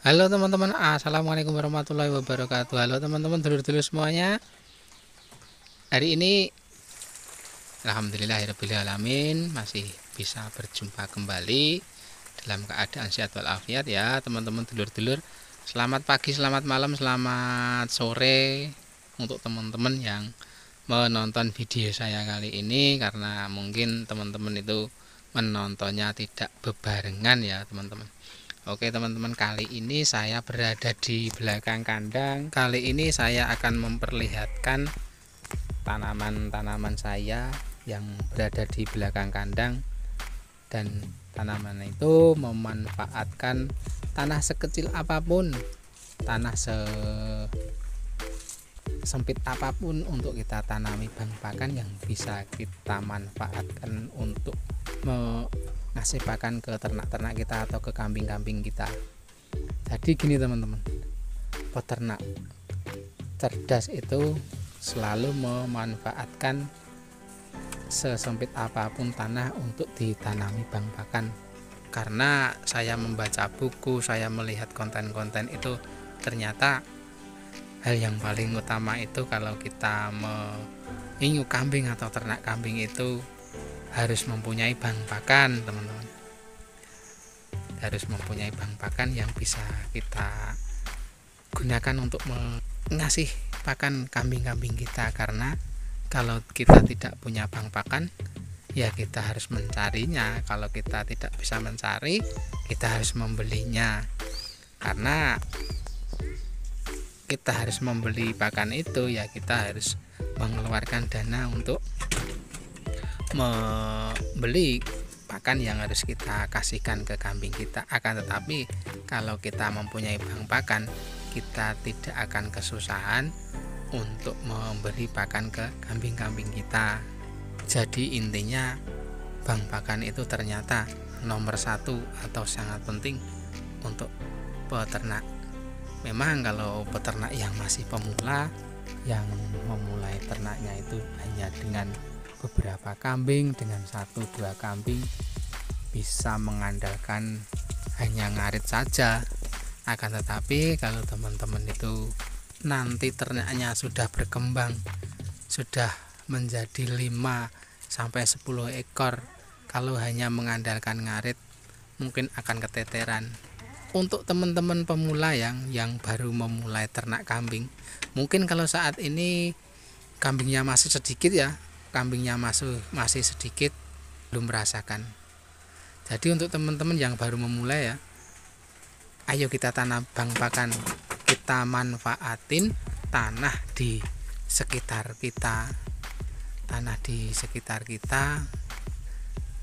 Halo teman-teman, assalamualaikum warahmatullahi wabarakatuh. Halo teman-teman, dulur-dulur semuanya. Hari ini alhamdulillahirrabbilalamin masih bisa berjumpa kembali dalam keadaan sehat walafiat ya teman-teman dulur-dulur. Selamat pagi, selamat malam, selamat sore untuk teman-teman yang menonton video saya kali ini, karena mungkin teman-teman itu menontonnya tidak bebarengan ya teman-teman. Oke teman-teman, kali ini saya berada di belakang kandang. Kali ini saya akan memperlihatkan tanaman-tanaman saya yang berada di belakang kandang, dan tanaman itu memanfaatkan tanah sekecil apapun, tanah sempit apapun untuk kita tanami bang pakan yang bisa kita manfaatkan untuk ngasih pakan ke ternak-ternak kita atau ke kambing-kambing kita. Jadi gini teman-teman, peternak cerdas itu selalu memanfaatkan sesempit apapun tanah untuk ditanami bang pakan. Karena saya membaca buku, saya melihat konten-konten itu, ternyata hal yang paling utama itu kalau kita menginguk kambing atau ternak kambing itu harus mempunyai bang pakan teman-teman. Harus mempunyai bang pakan yang bisa kita gunakan untuk mengasih pakan kambing-kambing kita. Karena kalau kita tidak punya bang pakan, ya kita harus mencarinya. Kalau kita tidak bisa mencari, kita harus membelinya. Karena kita harus membeli pakan itu, ya kita harus mengeluarkan dana untuk membeli pakan yang harus kita kasihkan ke kambing kita. Akan tetapi kalau kita mempunyai bang pakan, kita tidak akan kesusahan untuk memberi pakan ke kambing-kambing kita. Jadi intinya bang pakan itu ternyata nomor satu atau sangat penting untuk peternak. Memang kalau peternak yang masih pemula, yang memulai ternaknya itu hanya dengan beberapa kambing, dengan 1-2 kambing, bisa mengandalkan hanya ngarit saja. Akan tetapi kalau teman-teman itu nanti ternaknya sudah berkembang, sudah menjadi 5-10 ekor, kalau hanya mengandalkan ngarit mungkin akan keteteran. Untuk teman-teman pemula yang baru memulai ternak kambing, mungkin kalau saat ini kambingnya masih sedikit ya, kambingnya masih sedikit, belum merasakan. Jadi untuk teman-teman yang baru memulai ya, ayo kita tanam bang pakan, kita manfaatin tanah di sekitar kita,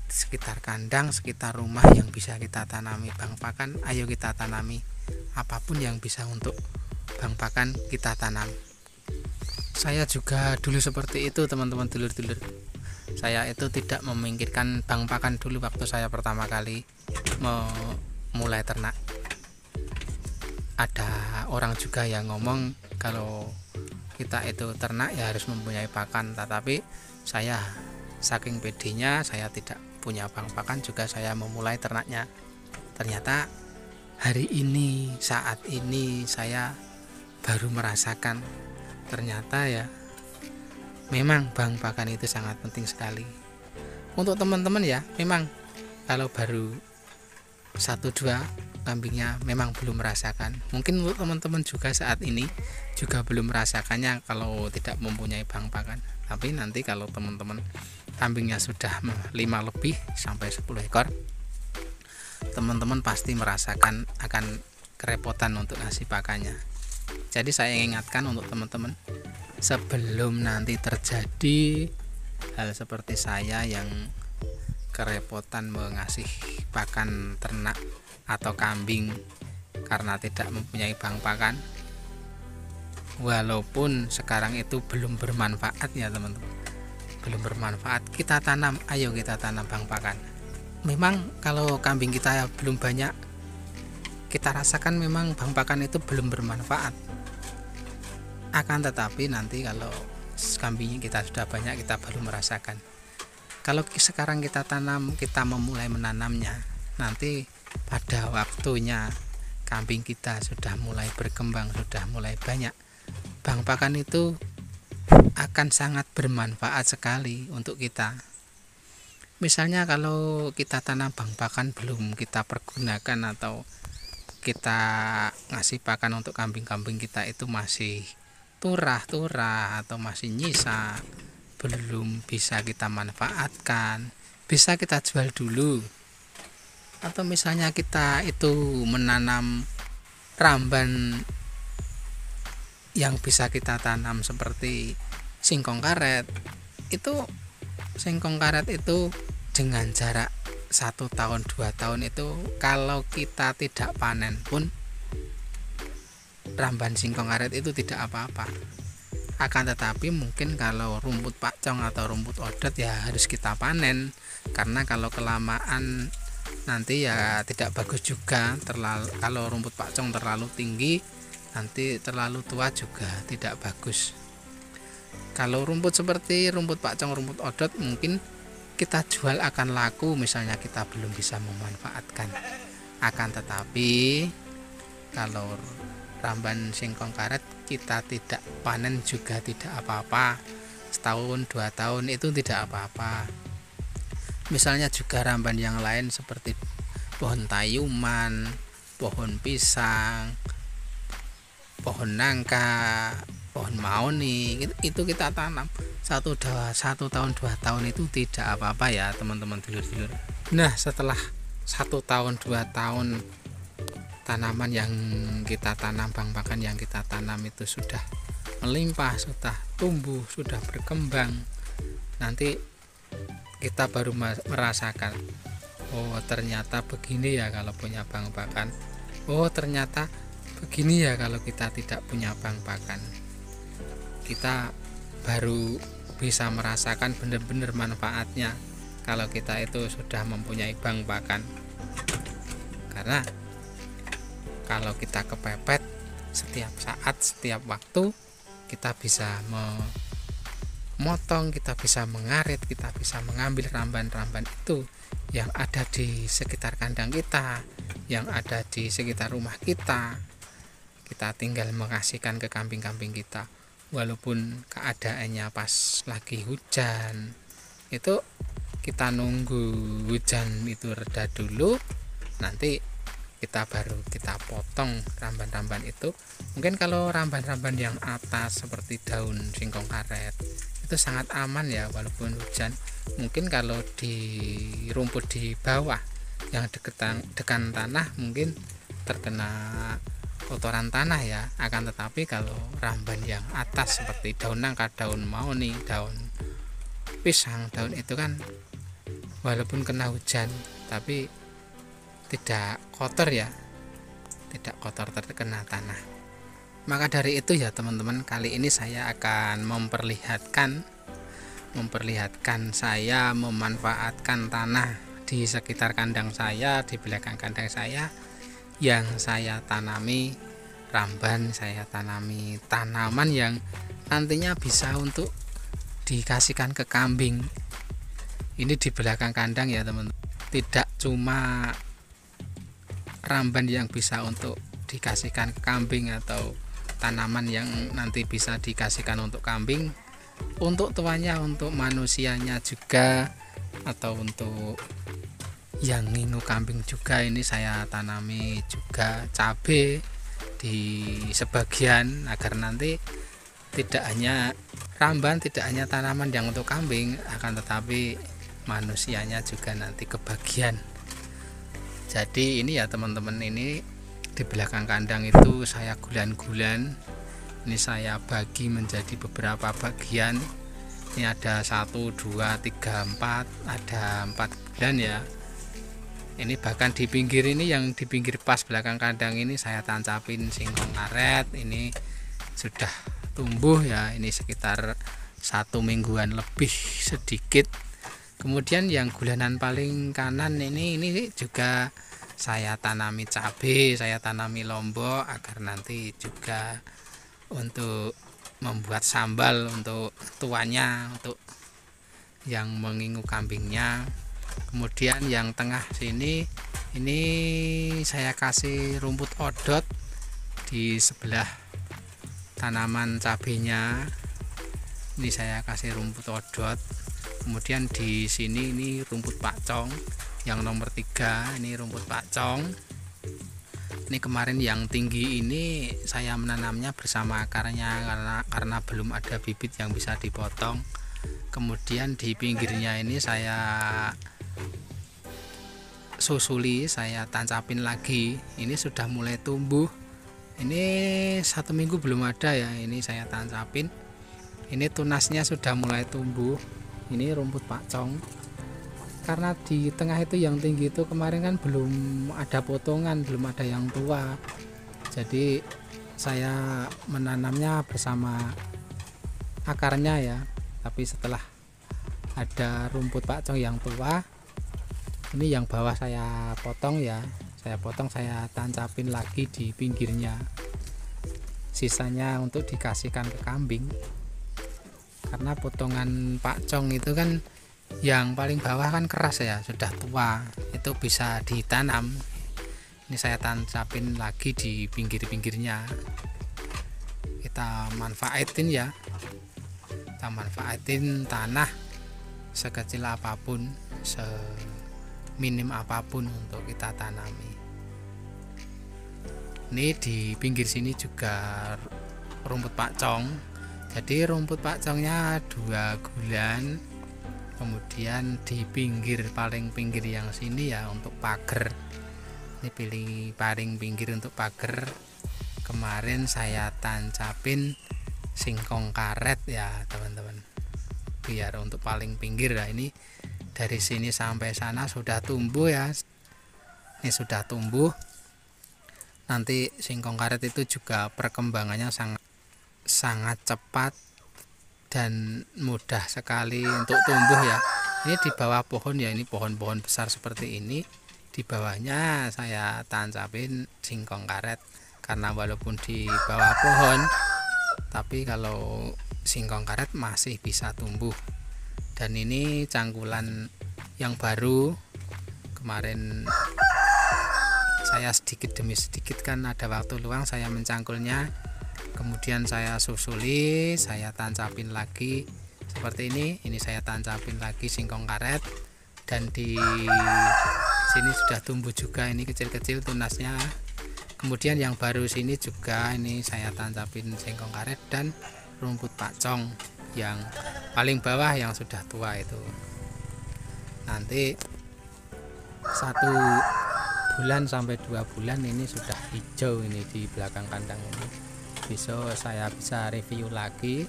sekitar kandang, sekitar rumah yang bisa kita tanami bang pakan. Ayo kita tanami apapun yang bisa untuk bang pakan, kita tanam. Saya juga dulu seperti itu teman-teman dulur-dulur. Saya itu tidak memikirkan bang pakan dulu waktu saya pertama kali memulai ternak. Ada orang juga yang ngomong kalau kita itu ternak ya harus mempunyai pakan, tetapi saya saking pedenya, saya tidak punya bang pakan juga saya memulai ternaknya. Ternyata hari ini, saat ini saya baru merasakan, ternyata ya memang bang pakan itu sangat penting sekali untuk teman-teman ya. Memang kalau baru 1-2 kambingnya memang belum merasakan. Mungkin untuk teman-teman juga saat ini juga belum merasakannya kalau tidak mempunyai bang pakan. Tapi nanti kalau teman-teman kambingnya sudah 5 lebih sampai 10 ekor, teman-teman pasti merasakan akan kerepotan untuk ngasih pakannya. Jadi saya ingatkan untuk teman-teman, sebelum nanti terjadi hal seperti saya yang kerepotan mengasih pakan ternak atau kambing karena tidak mempunyai bang pakan, walaupun sekarang itu belum bermanfaat ya teman-teman, belum bermanfaat, kita tanam, ayo kita tanam bang pakan. Memang kalau kambing kita belum banyak, kita rasakan memang bang pakan itu belum bermanfaat. Akan tetapi nanti kalau kambing kita sudah banyak, kita baru merasakan. Kalau sekarang kita tanam, kita memulai menanamnya, nanti pada waktunya kambing kita sudah mulai berkembang, sudah mulai banyak, bang pakan itu akan sangat bermanfaat sekali untuk kita. Misalnya kalau kita tanam bang pakan belum kita pergunakan atau kita ngasih pakan untuk kambing-kambing kita itu masih turah-turah atau masih nyisa, belum bisa kita manfaatkan, bisa kita jual dulu. Atau misalnya kita itu menanam ramban yang bisa kita tanam seperti singkong karet, itu singkong karet itu dengan jarak 1 tahun 2 tahun itu kalau kita tidak panen pun ramban singkong karet itu tidak apa-apa. Akan tetapi mungkin kalau rumput pacong atau rumput odot ya harus kita panen, karena kalau kelamaan nanti ya tidak bagus juga. Kalau rumput pacong terlalu tinggi nanti terlalu tua juga tidak bagus. Kalau rumput seperti rumput pacong, rumput odot mungkin kita jual akan laku, misalnya kita belum bisa memanfaatkan. Akan tetapi kalau ramban singkong karet kita tidak panen juga tidak apa-apa, setahun 2 tahun itu tidak apa-apa. Misalnya juga ramban yang lain seperti pohon tayuman, pohon pisang, pohon nangka, pohon mahoni, itu kita tanam 1 tahun 2 tahun itu tidak apa-apa ya teman-teman dulur-dulur. Nah setelah 1 tahun 2 tahun tanaman yang kita tanam, bang pakan yang kita tanam itu sudah melimpah, sudah tumbuh, sudah berkembang, nanti kita baru merasakan, oh ternyata begini ya kalau punya bang pakan, oh ternyata begini ya kalau kita tidak punya bang pakan. Kita baru bisa merasakan benar-benar manfaatnya kalau kita itu sudah mempunyai bang pakan. Karena kalau kita kepepet setiap saat, setiap waktu, kita bisa memotong, kita bisa mengarit, kita bisa mengambil ramban-ramban itu yang ada di sekitar kandang kita, yang ada di sekitar rumah kita. Kita tinggal mengasihkan ke kambing-kambing kita. Walaupun keadaannya pas lagi hujan, itu kita nunggu hujan itu reda dulu, nanti kita baru kita potong ramban-ramban itu. Mungkin kalau ramban-ramban yang atas seperti daun singkong karet itu sangat aman ya walaupun hujan. Mungkin kalau di rumput di bawah yang dekat tanah mungkin terkena kotoran tanah ya. Akan tetapi kalau ramban yang atas seperti daun nangka, daun mahoni, daun pisang, daun itu kan walaupun kena hujan tapi tidak kotor ya, tidak kotor terkena tanah. Maka dari itu ya teman-teman, kali ini saya akan memperlihatkan saya memanfaatkan tanah di sekitar kandang saya, di belakang kandang saya yang saya tanami ramban, saya tanami tanaman yang nantinya bisa untuk dikasihkan ke kambing. Ini di belakang kandang ya teman-teman, tidak cuma ramban yang bisa untuk dikasihkan ke kambing atau tanaman yang nanti bisa dikasihkan untuk kambing, untuk tuanya, untuk manusianya juga, atau untuk yang ngingu kambing juga. Ini saya tanami juga cabai di sebagian agar nanti tidak hanya ramban, tidak hanya tanaman yang untuk kambing, akan tetapi manusianya juga nanti kebagian. Jadi ini ya teman-teman, ini di belakang kandang itu saya gulan-gulan. Ini saya bagi menjadi beberapa bagian. Ini ada 1, 2, 3, 4, ada 4 bulan ya. Ini bahkan di pinggir ini, yang di pinggir pas belakang kandang ini saya tancapin singkong karet. Ini sudah tumbuh ya, ini sekitar 1 mingguan lebih sedikit. Kemudian yang gulanan paling kanan ini juga saya tanami cabai, saya tanami lombok agar nanti juga untuk membuat sambal untuk tuanya, untuk yang mengingu kambingnya. Kemudian yang tengah sini ini ini saya kasih rumput odot di sebelah tanaman cabenya. Ini saya kasih rumput odot. Kemudian di sini ini rumput pakcong yang nomor 3, ini rumput pakcong. Ini kemarin yang tinggi ini saya menanamnya bersama akarnya karena belum ada bibit yang bisa dipotong. Kemudian di pinggirnya ini saya susuli, saya tancapin lagi. Ini sudah mulai tumbuh. Ini 1 minggu belum ada ya. Ini saya tancapin. Ini tunasnya sudah mulai tumbuh. Ini rumput pakcong. Karena di tengah itu yang tinggi itu kemarin kan belum ada potongan, belum ada yang tua. Jadi saya menanamnya bersama akarnya ya. Tapi setelah ada rumput pakcong yang tua, ini yang bawah saya potong ya. Saya potong, saya tancapin lagi di pinggirnya. Sisanya untuk dikasihkan ke kambing. Karena potongan pakcong itu kan yang paling bawah kan keras ya, sudah tua, itu bisa ditanam. Ini saya tancapin lagi di pinggir-pinggirnya. Kita manfaatin ya, kita manfaatin tanah sekecil apapun, seminim apapun untuk kita tanami. Ini di pinggir sini juga rumput pakcong. Jadi rumput pakcongnya 2 bulan. Kemudian di pinggir, paling pinggir yang sini ya untuk pagar. Ini pilih paling pinggir untuk pagar. Kemarin saya tancapin singkong karet ya teman-teman. Biar untuk paling pinggir ya, ini dari sini sampai sana sudah tumbuh ya. Ini sudah tumbuh. Nanti singkong karet itu juga perkembangannya sangat cepat dan mudah sekali untuk tumbuh ya. Ini di bawah pohon ya, ini pohon-pohon besar seperti ini. Di bawahnya saya tancapin singkong karet. Karena walaupun di bawah pohon, tapi kalau singkong karet masih bisa tumbuh. Dan ini cangkulan yang baru. Kemarin saya sedikit demi sedikit kan ada waktu luang, saya mencangkulnya. Kemudian saya susuli, saya tancapin lagi seperti ini. Ini saya tancapin lagi singkong karet. Dan di sini sudah tumbuh juga, ini kecil-kecil tunasnya. Kemudian yang baru sini juga ini saya tancapin singkong karet dan rumput pakcong yang paling bawah yang sudah tua itu. Nanti 1 bulan sampai 2 bulan ini sudah hijau ini di belakang kandang ini. Besok saya bisa review lagi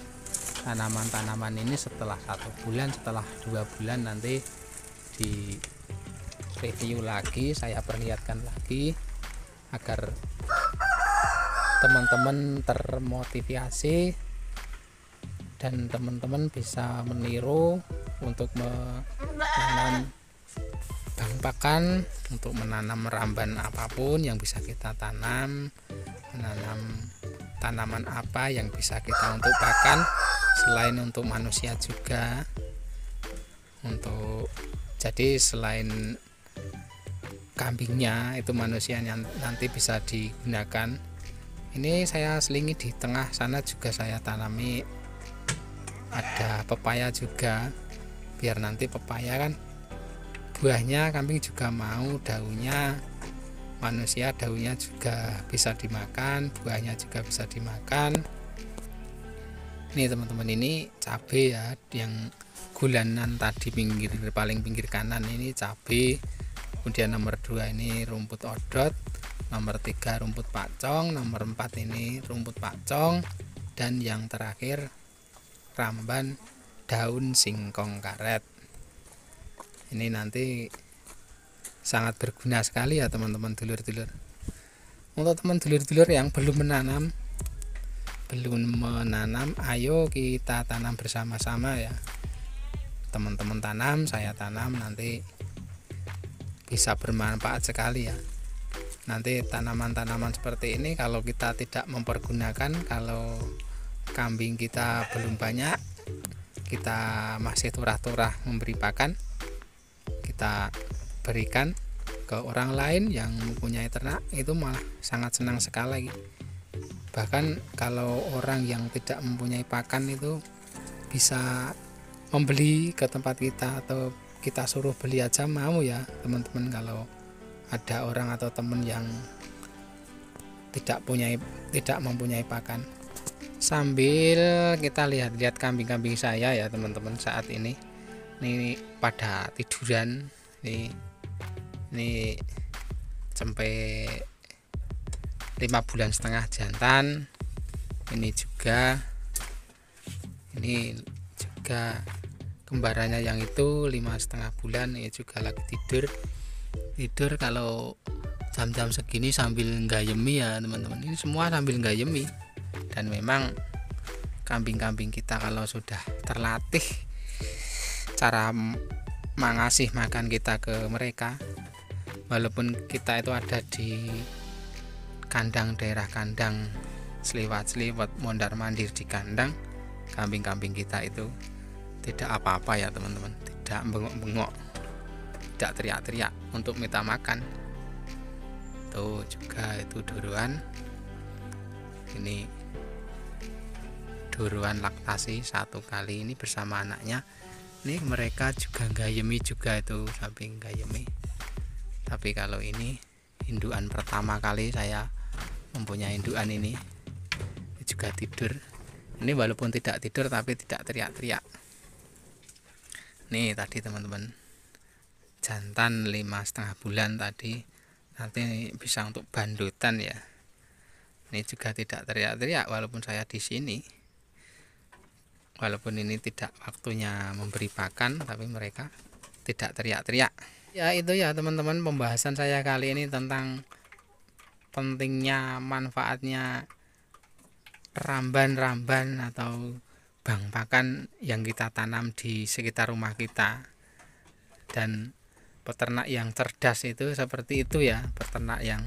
tanaman-tanaman ini setelah 1 bulan, setelah 2 bulan nanti di review lagi, saya perlihatkan lagi agar teman-teman termotivasi dan teman-teman bisa meniru untuk menanam bang pakan, untuk menanam ramban apapun yang bisa kita tanam, menanam tanaman apa yang bisa kita untuk pakan selain untuk manusia juga. Untuk jadi selain kambingnya itu manusia yang nanti bisa digunakan. Ini saya selingi di tengah sana juga saya tanami ada pepaya juga, biar nanti pepaya kan buahnya kambing juga mau, daunnya manusia daunnya juga bisa dimakan, buahnya juga bisa dimakan. Ini teman-teman, ini cabai ya, yang gulanan tadi paling pinggir kanan ini cabai. Kemudian nomor 2 ini rumput odot, nomor 3 rumput pakcong, nomor 4 ini rumput pakcong, dan yang terakhir ramban daun singkong karet. Ini nanti sangat berguna sekali ya teman-teman dulur-dulur. Untuk teman dulur-dulur yang belum menanam, ayo kita tanam bersama-sama ya. Teman-teman tanam, saya tanam, nanti bisa bermanfaat sekali ya. Nanti tanaman-tanaman seperti ini kalau kita tidak mempergunakan, kalau kambing kita belum banyak, kita masih turah-turah memberi pakan, kita berikan, ke orang lain yang mempunyai ternak itu malah sangat senang sekali. Bahkan kalau orang yang tidak mempunyai pakan itu bisa membeli ke tempat kita atau kita suruh beli aja mau ya teman-teman, kalau ada orang atau teman yang tidak mempunyai pakan. Sambil kita lihat-lihat kambing-kambing saya ya teman-teman, saat ini pada tiduran. Ini sampai 5,5 bulan jantan. Ini juga kembarannya yang itu 5,5 bulan, ini juga lagi tidur. Kalau jam-jam segini sambil nggayemi ya teman-teman, ini semua sambil nggayemi. Dan memang kambing-kambing kita kalau sudah terlatih cara mengasih makan kita ke mereka, walaupun kita itu ada di kandang, daerah kandang, seliwat mondar-mandir di kandang, kambing-kambing kita itu tidak apa-apa ya teman-teman, tidak bengok-bengok, tidak teriak-teriak untuk minta makan. Tuh juga itu duluan, ini duluan laktasi 1 kali ini bersama anaknya. Ini mereka juga gayemi juga, itu samping gayemi. Tapi kalau ini induan pertama kali saya mempunyai induan ini juga tidur. Ini walaupun tidak tidur tapi tidak teriak-teriak. Nih tadi teman-teman, jantan 5,5 bulan tadi, nanti bisa untuk bandutan ya. Ini juga tidak teriak-teriak walaupun saya di sini. Walaupun ini tidak waktunya memberi pakan, tapi mereka tidak teriak-teriak. Ya itu ya teman-teman, pembahasan saya kali ini tentang pentingnya, manfaatnya ramban-ramban atau bank pakan yang kita tanam di sekitar rumah kita. Dan peternak yang cerdas itu seperti itu ya, peternak yang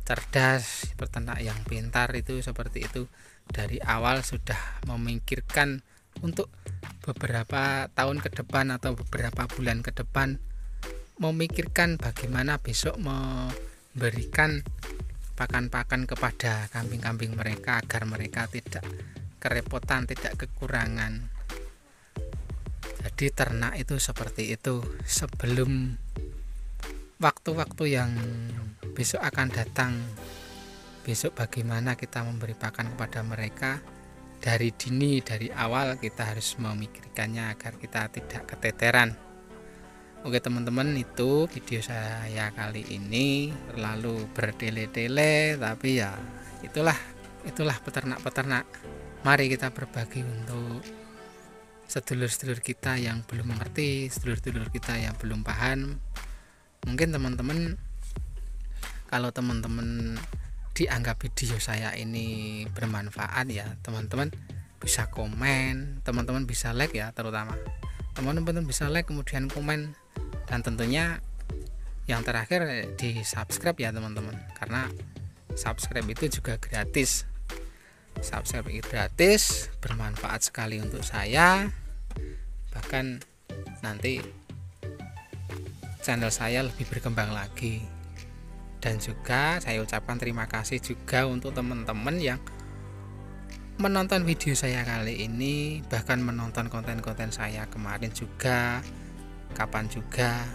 cerdas, peternak yang pintar itu seperti itu. Dari awal sudah memikirkan untuk beberapa tahun ke depan atau beberapa bulan ke depan, memikirkan bagaimana besok memberikan pakan-pakan kepada kambing-kambing mereka agar mereka tidak kerepotan, tidak kekurangan. Jadi ternak itu seperti itu. Sebelum waktu-waktu yang besok akan datang, besok bagaimana kita memberi pakan kepada mereka, dari dini, dari awal kita harus memikirkannya agar kita tidak keteteran. Oke teman-teman, itu video saya kali ini terlalu bertele-tele, tapi ya itulah peternak-peternak. Mari kita berbagi untuk sedulur-sedulur kita yang belum mengerti, sedulur-sedulur kita yang belum paham. Mungkin teman-teman, kalau teman-teman dianggap video saya ini bermanfaat ya, teman-teman bisa komen, teman-teman bisa like ya, terutama teman-teman bisa like kemudian komen, dan tentunya yang terakhir di subscribe ya teman-teman, karena subscribe itu juga gratis. Subscribe itu gratis, bermanfaat sekali untuk saya. Bahkan nanti channel saya lebih berkembang lagi. Dan juga saya ucapkan terima kasih juga untuk teman-teman yang menonton video saya kali ini, bahkan menonton konten-konten saya kemarin juga, kapan juga,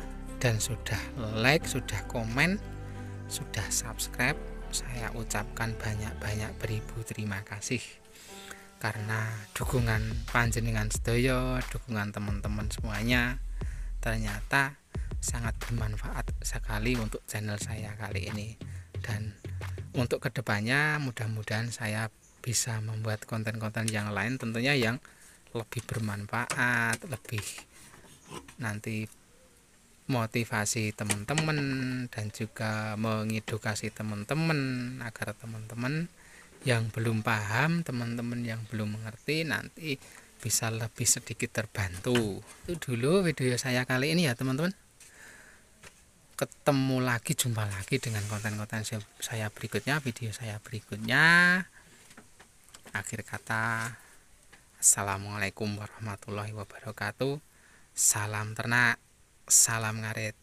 dan sudah like, sudah komen, sudah subscribe. Saya ucapkan banyak-banyak beribu terima kasih, karena dukungan panjenengan sedaya, dukungan teman-teman semuanya ternyata sangat bermanfaat sekali untuk channel saya kali ini. Dan untuk kedepannya mudah-mudahan saya bisa membuat konten-konten yang lain, tentunya yang lebih bermanfaat, lebih nanti motivasi teman-teman dan juga mengedukasi teman-teman, agar teman-teman yang belum paham, teman-teman yang belum mengerti nanti bisa lebih sedikit terbantu. Itu dulu video saya kali ini ya teman-teman. Ketemu lagi, jumpa lagi dengan konten-konten saya berikutnya, video saya berikutnya. Akhir kata, assalamualaikum warahmatullahi wabarakatuh. Salam ternak, salam ngarit.